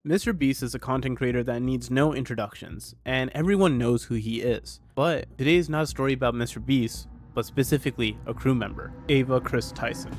MrBeast is a content creator that needs no introductions, and everyone knows who he is. But today is not a story about MrBeast, but specifically a crew member, Kris Tyson.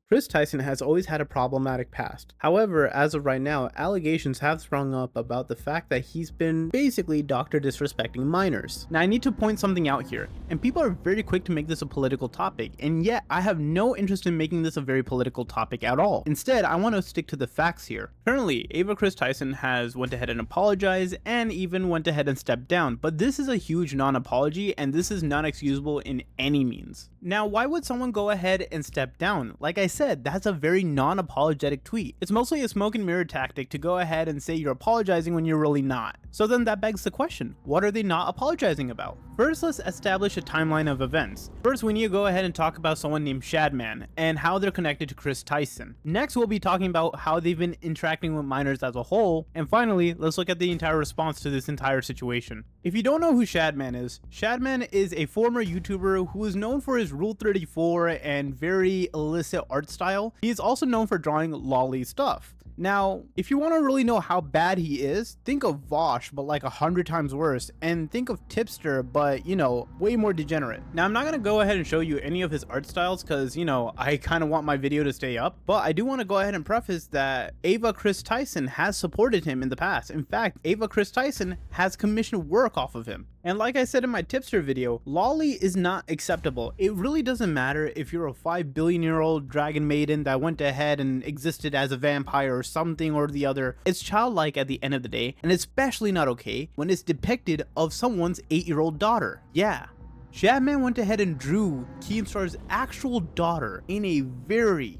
Kris Tyson has always had a problematic past. However, as of right now, allegations have sprung up about the fact that he's been basically doctor disrespecting minors. Now I need to point something out here, and people are very quick to make this a political topic, and yet I have no interest in making this a very political topic at all. Instead, I want to stick to the facts here. Currently, Kris Tyson has went ahead and apologized and even went ahead and stepped down, but this is a huge non-apology and this is not excusable in any means. Now, why would someone go ahead and step down? Like I said, that's a very non-apologetic tweet. It's mostly a smoke and mirror tactic to go ahead and say you're apologizing when you're really not. So then that begs the question, what are they not apologizing about? First, let's establish a timeline of events. First, we need to go ahead and talk about someone named Shadman and how they're connected to Kris Tyson. Next, we'll be talking about how they've been interacting with minors as a whole. And finally, let's look at the entire response to this entire situation. If you don't know who Shadman is a former YouTuber who is known for his Rule 34 and very illicit art style. He is also known for drawing lolly stuff. Now, if you want to really know how bad he is, think of Vosh, but like 100 times worse, and think of Tipster, but you know, way more degenerate. Now, I'm not going to go ahead and show you any of his art styles because, you know, I kind of want my video to stay up, but I do want to go ahead and preface that Kris Tyson has supported him in the past. In fact, Kris Tyson has commissioned work off of him. And like I said in my Tipster video, lolly is not acceptable. It really doesn't matter if you're a 5 billion-year-old dragon maiden that went ahead and existed as a vampire or something or the other. It's childlike at the end of the day, and especially not okay when it's depicted of someone's 8-year-old daughter. Yeah. Shadman went ahead and drew Keemstar's actual daughter in a very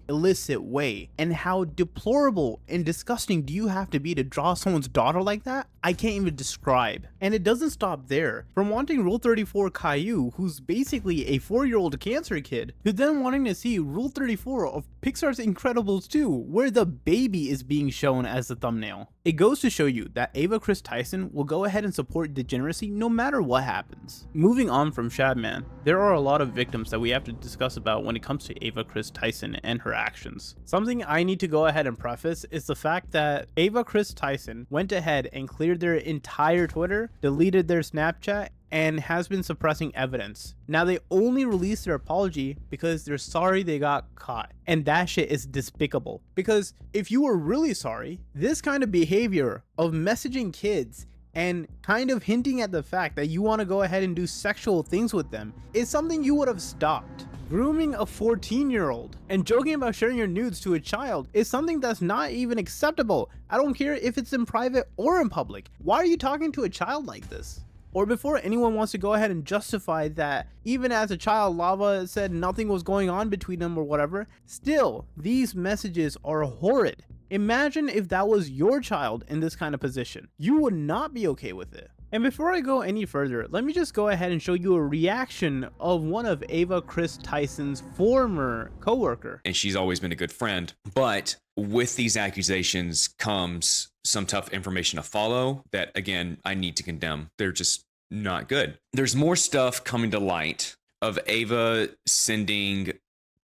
illicit way. And how deplorable and disgusting do you have to be to draw someone's daughter like that? I can't even describe. And it doesn't stop there. From wanting Rule 34 Caillou, who's basically a 4-year-old cancer kid, to then wanting to see Rule 34 of Pixar's Incredibles 2, where the baby is being shown as the thumbnail. It goes to show you that Kris Tyson will go ahead and support degeneracy no matter what happens. Moving on from Shadman, there are a lot of victims that we have to discuss about when it comes to Kris Tyson and her actions. Something I need to go ahead and preface is the fact that Kris Tyson went ahead and cleared their entire Twitter, deleted their Snapchat, and has been suppressing evidence. Now they only released their apology because they're sorry they got caught. And that shit is despicable. Because if you were really sorry, this kind of behavior of messaging kids and kind of hinting at the fact that you want to go ahead and do sexual things with them is something you would have stopped. Grooming a 14-year-old and joking about sharing your nudes to a child is something that's not even acceptable. I don't care if it's in private or in public. Why are you talking to a child like this? Or before anyone wants to go ahead and justify that even as a child Lava said nothing was going on between them or whatever, still these messages are horrid. Imagine if that was your child in this kind of position. You would not be okay with it. And before I go any further, let me just go ahead and show you a reaction of one of Kris Tyson's former coworker. And she's always been a good friend, but with these accusations comes some tough information to follow that, again, I need to condemn. They're just not good. There's more stuff coming to light of Ava sending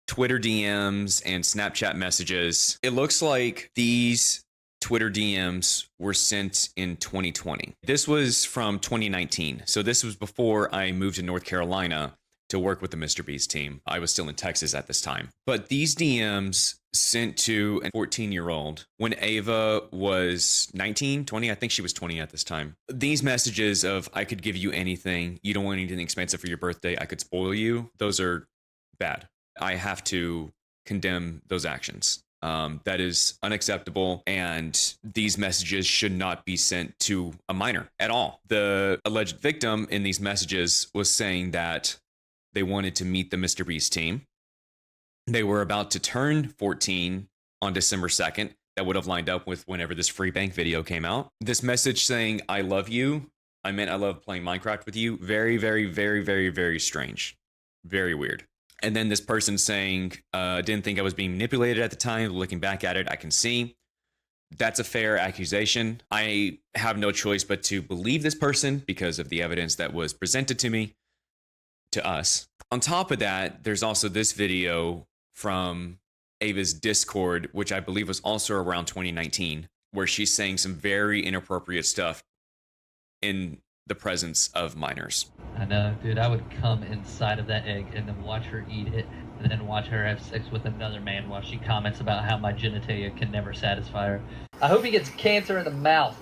Twitter DMs and Snapchat messages. It looks like these Twitter DMs were sent in 2020. This was from 2019. So this was before I moved to North Carolina to work with the MrBeast team. I was still in Texas at this time. But these DMs sent to a 14-year-old when Ava was 19, 20. I think she was 20 at this time. These messages of, I could give you anything. You don't want anything expensive for your birthday. I could spoil you. Those are bad. I have to condemn those actions. That is unacceptable, and these messages should not be sent to a minor at all. The alleged victim in these messages was saying that they wanted to meet the MrBeast team. They were about to turn 14 on December 2nd. That would have lined up with whenever this Free Bank video came out. This message saying, I love you. I meant I love playing Minecraft with you. Very strange. Very weird. And then this person saying, didn't think I was being manipulated at the time. Looking back at it, I can see. That's a fair accusation. I have no choice but to believe this person because of the evidence that was presented to me, to us. On top of that, there's also this video from Ava's Discord, which I believe was also around 2019, where she's saying some very inappropriate stuff in the presence of minors. I know, dude. I would come inside of that egg and then watch her eat it, and then watch her have sex with another man while she comments about how my genitalia can never satisfy her. I hope he gets cancer in the mouth.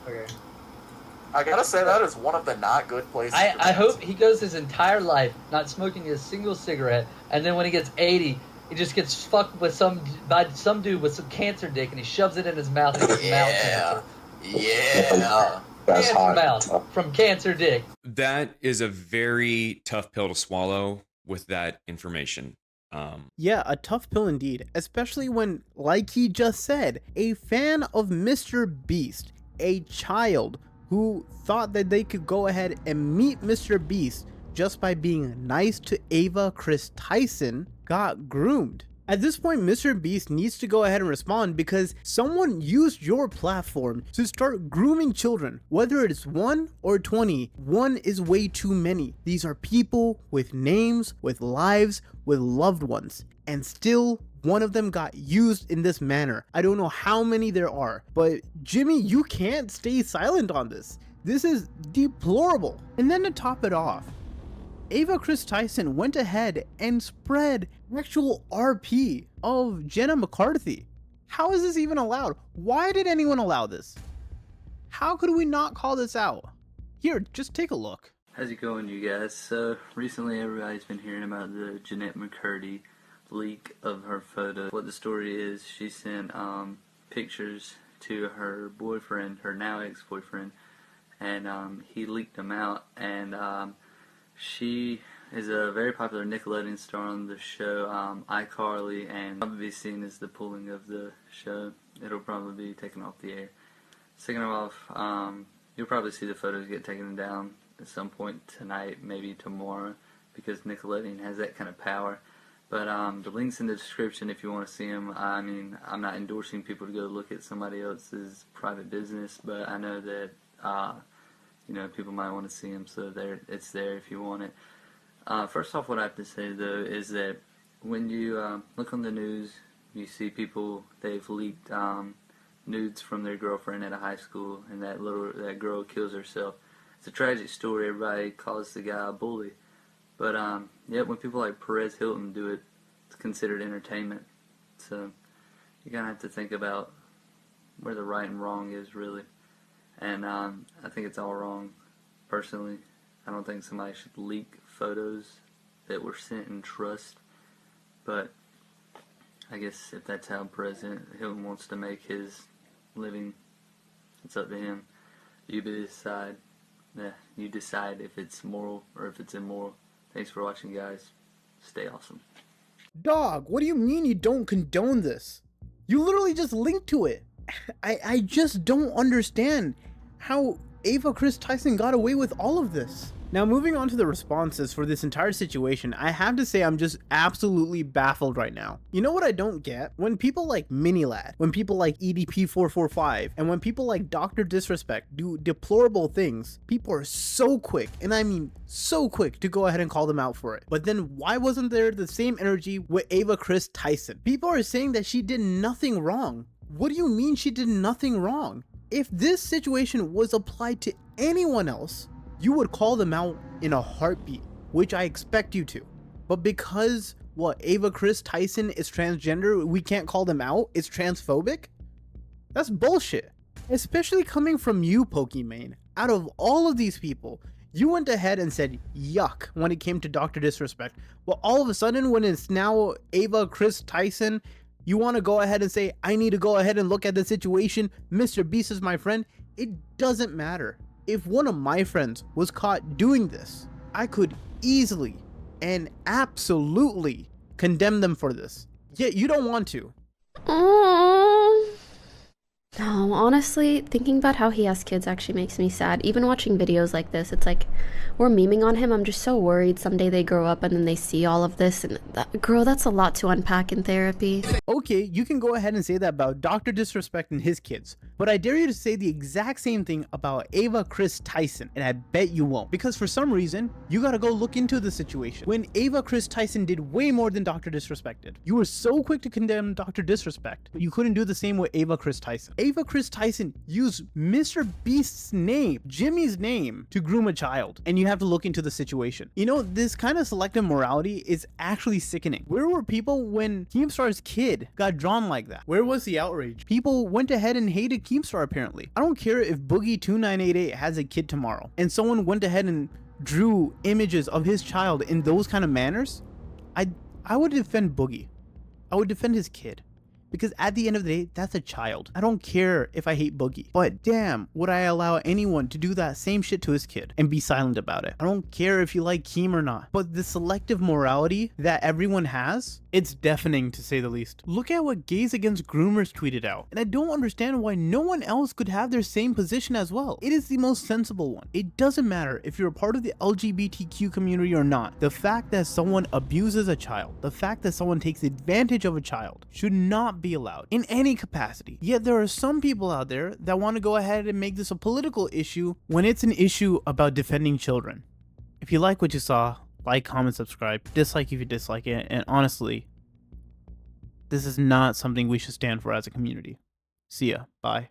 Okay. I gotta say, that is one of the not good places. I hope he goes his entire life not smoking a single cigarette, and then when he gets 80, he just gets fucked with by some dude with some cancer dick, and he shoves it in his mouth and gets mouth cancer. Yeah. That's hot. Mouth from cancer dick. That is a very tough pill to swallow with that information. Yeah, a tough pill indeed, especially when, like he just said, a fan of MrBeast, a child who thought that they could go ahead and meet MrBeast just by being nice to Kris Tyson, got groomed. At this point, MrBeast needs to go ahead and respond because someone used your platform to start grooming children. Whether it's 1 or 20, 1 is way too many. These are people with names, with lives, with loved ones, and still one of them got used in this manner. I don't know how many there are, but Jimmy, you can't stay silent on this. This is deplorable. And then to top it off, Kris Tyson went ahead and spread actual RP of Jenna McCarthy. How is this even allowed? Why did anyone allow this? How could we not call this out? Here, just take a look. How's it going, you guys? So, recently everybody's been hearing about the Jeanette McCurdy leak of her photo. What the story is, she sent pictures to her boyfriend, her now ex-boyfriend, and he leaked them out, and she is a very popular Nickelodeon star on the show iCarly, and probably be seen as the pulling of the show. It'll probably be taken off the air. Second off, you'll probably see the photos get taken down at some point tonight, maybe tomorrow, because Nickelodeon has that kind of power. But the link's in the description if you want to see them. I mean, I'm not endorsing people to go look at somebody else's private business, but I know that you know, people might want to see them, so it's there if you want it. First off, what I have to say, though, is that when you look on the news, you see people, they've leaked nudes from their girlfriend at a high school, and that girl kills herself. It's a tragic story. Everybody calls the guy a bully. But, yeah, when people like Perez Hilton do it, it's considered entertainment. So you kind of have to think about where the right and wrong is, really. And I think it's all wrong, personally. I don't think somebody should leak photos that were sent in trust. But I guess if that's how President Hilton wants to make his living, it's up to him. You decide if it's moral or if it's immoral. Thanks for watching, guys. Stay awesome. Dog, what do you mean you don't condone this? You literally just linked to it. I just don't understand how Kris Tyson got away with all of this. Now, moving on to the responses for this entire situation, I have to say I'm just absolutely baffled right now. You know what I don't get? When people like Minilad, when people like EDP445, and when people like Dr. Disrespect do deplorable things, people are so quick, and I mean so quick, to go ahead and call them out for it. But then why wasn't there the same energy with Kris Tyson? People are saying that she did nothing wrong. What do you mean she did nothing wrong? If this situation was applied to anyone else, you would call them out in a heartbeat, which I expect you to. But because, Kris Tyson is transgender, we can't call them out? It's transphobic? That's bullshit. Especially coming from you, Pokimane. Out of all of these people, you went ahead and said yuck when it came to Dr. Disrespect. Well, all of a sudden, when it's now Kris Tyson, you want to go ahead and say, I need to go ahead and look at the situation. MrBeast is my friend. It doesn't matter. If one of my friends was caught doing this, I could easily and absolutely condemn them for this. Yet you don't want to. No, honestly, thinking about how he has kids actually makes me sad. Even watching videos like this, it's like we're memeing on him. I'm just so worried someday they grow up and then they see all of this. And girl, that's a lot to unpack in therapy. Okay, you can go ahead and say that about Dr. Disrespect and his kids, but I dare you to say the exact same thing about Ava Kris Tyson, and I bet you won't, because for some reason, you gotta go look into the situation. When Ava Kris Tyson did way more than Dr. Disrespected. You were so quick to condemn Dr. Disrespect, but you couldn't do the same with Ava Kris Tyson. Ava Kris Tyson used MrBeast's name, Jimmy's name, to groom a child, and you have to look into the situation. You know, this kind of selective morality is actually sickening. Where were people when Keemstar's kid got drawn like that? Where was the outrage? People went ahead and hated Keemstar apparently. I don't care if Boogie2988 has a kid tomorrow and someone went ahead and drew images of his child in those kind of manners. I would defend Boogie. I would defend his kid. Because at the end of the day, that's a child. I don't care if I hate Boogie, but damn, would I allow anyone to do that same shit to his kid and be silent about it? I don't care if you like Keem or not, but the selective morality that everyone has, it's deafening to say the least. Look at what Gays Against Groomers tweeted out, and I don't understand why no one else could have their same position as well. It is the most sensible one. It doesn't matter if you're a part of the LGBTQ community or not. The fact that someone abuses a child, the fact that someone takes advantage of a child should not be allowed in any capacity. Yet there are some people out there that want to go ahead and make this a political issue when it's an issue about defending children. If you like what you saw, like, comment, subscribe, dislike if you dislike it, and honestly, this is not something we should stand for as a community. See ya. Bye.